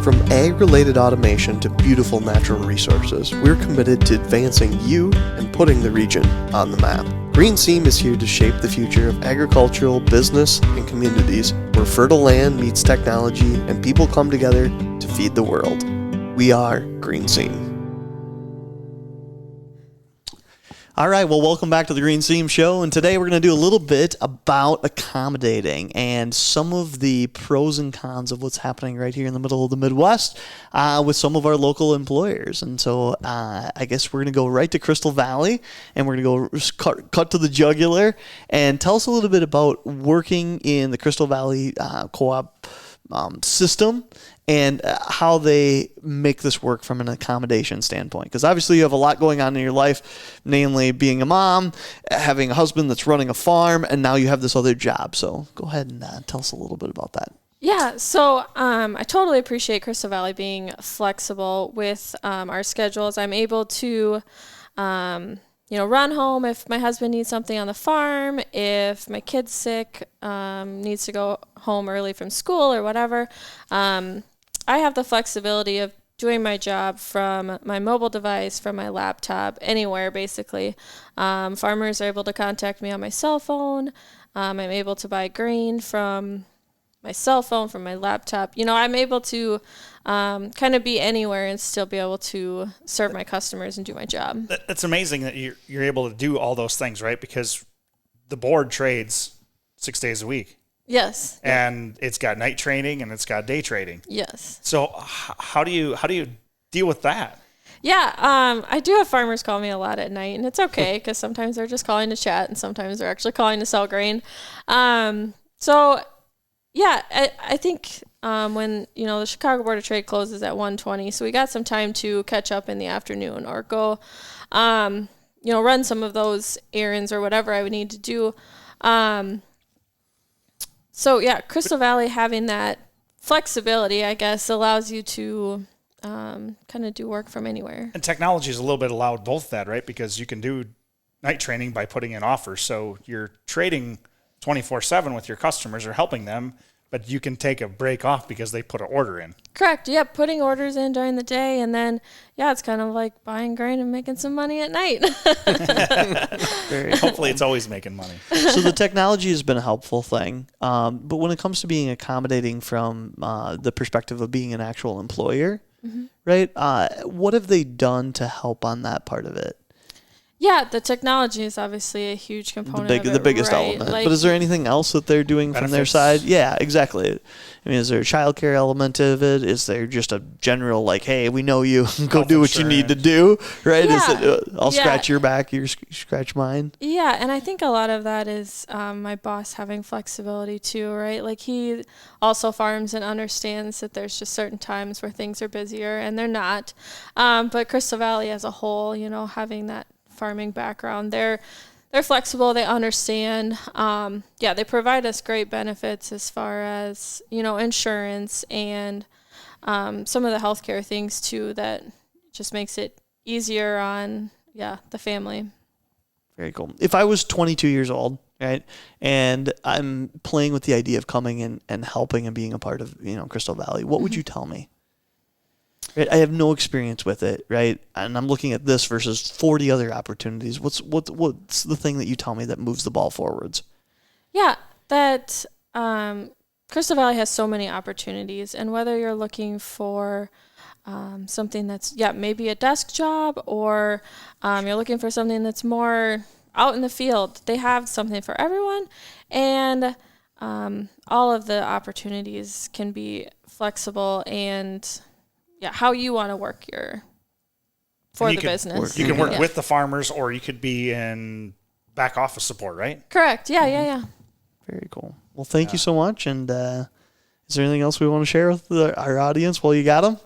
From ag-related automation to beautiful natural resources, we're committed to advancing you and putting the region on the map. GreenSeam is here to shape the future of agricultural, business, and communities where fertile land meets technology and people come together to feed the world. We are GreenSeam. All right, well, welcome back to the GreenSeam Show, and today we're going to do a little bit about accommodating and some of the pros and cons of what's happening right here in the middle of the Midwest with some of our local employers. And so I guess we're going to go right to Crystal Valley, and we're going to go cut to the jugular and tell us a little bit about working in the Crystal Valley co-op system and how they make this work from an accommodation standpoint. Because obviously you have a lot going on in your life, namely being a mom, having a husband that's running a farm, and now you have this other job. So go ahead and tell us a little bit about that. Yeah, so I totally appreciate Crystal Valley being flexible with our schedules. I'm able to run home if my husband needs something on the farm, if my kid's sick, needs to go home early from school or whatever. I have the flexibility of doing my job from my mobile device, from my laptop, anywhere basically. Farmers are able to contact me on my cell phone. I'm able to buy grain from my cell phone, from my laptop. I'm able to kind of be anywhere and still be able to serve my customers and do my job. It's amazing that you're able to do all those things, right? Because the board trades 6 days a week. Yes. And it's got night training and it's got day trading. Yes. So how do you deal with that? Yeah, I do have farmers call me a lot at night, and it's okay because sometimes they're just calling to chat and sometimes they're actually calling to sell grain. So yeah, I think when the Chicago Board of Trade closes at 1:20, so we got some time to catch up in the afternoon or go, run some of those errands or whatever I would need to do. So yeah, Crystal Valley having that flexibility, I guess, allows you to kind of do work from anywhere. And technology is a little bit allowed both that, right? Because you can do night training by putting in offers, so you're trading 24/7 with your customers or helping them, but you can take a break off because they put an order in. Correct. Yeah, putting orders in during the day, and then, it's kind of like buying grain and making some money at night. Hopefully it's always making money. So the technology has been a helpful thing, but when it comes to being accommodating from the perspective of being an actual employer, mm-hmm. right, what have they done to help on that part of it? Yeah, the technology is obviously a huge component of it, the biggest right? element. But is there anything else that they're doing from their side? Yeah, exactly. I mean, is there a child care element of it? Is there just a general, like, hey, we know you, go do what you need to do, right? Yeah. Is it, I'll scratch your back, you scratch mine? Yeah, and I think a lot of that is my boss having flexibility too, right? Like, he also farms and understands that there's just certain times where things are busier, and they're not. But Crystal Valley as a whole, having that farming background, they're flexible, they understand. They provide us great benefits as far as insurance and some of the healthcare things too, that just makes it easier on the family. Very cool. If I was 22 years old, right, and I'm playing with the idea of coming and helping and being a part of Crystal Valley, what would you tell me? Right, I have no experience with it, right? And I'm looking at this versus 40 other opportunities. What's the thing that you tell me that moves the ball forwards? Yeah, that Crystal Valley has so many opportunities, and whether you're looking for something that's maybe a desk job, or you're looking for something that's more out in the field, they have something for everyone, and all of the opportunities can be flexible and how you want to work the business. You can work with the farmers, or you could be in back office support, right? Correct. Yeah. Very cool. Well, thank you so much. And is there anything else we want to share with our audience while you got them?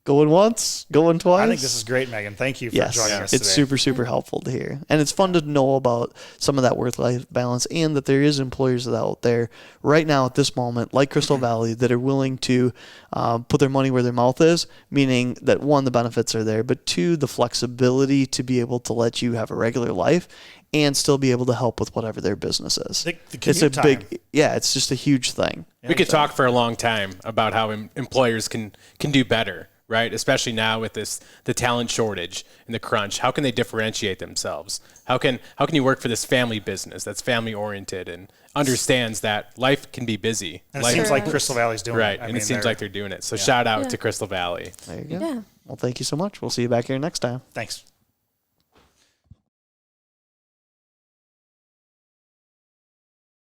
Going once, going twice. I think this is great, Megan. Thank you for joining us it's today. super helpful to hear. And it's fun to know about some of that work-life balance and that there is employers out there right now at this moment, like Crystal Valley, that are willing to put their money where their mouth is, meaning that, one, the benefits are there, but two, the flexibility to be able to let you have a regular life and still be able to help with whatever their business is. It's a big, it's just a huge thing. We could talk for a long time about how employers can do better, right? Especially now with the talent shortage and the crunch. How can they differentiate themselves? How can you work for this family business that's family oriented and understands that life can be busy? And it seems like Crystal Valley's doing right, it. and it seems like they're doing it. So shout out to Crystal Valley. There you go. Yeah. Well, thank you so much. We'll see you back here next time. Thanks.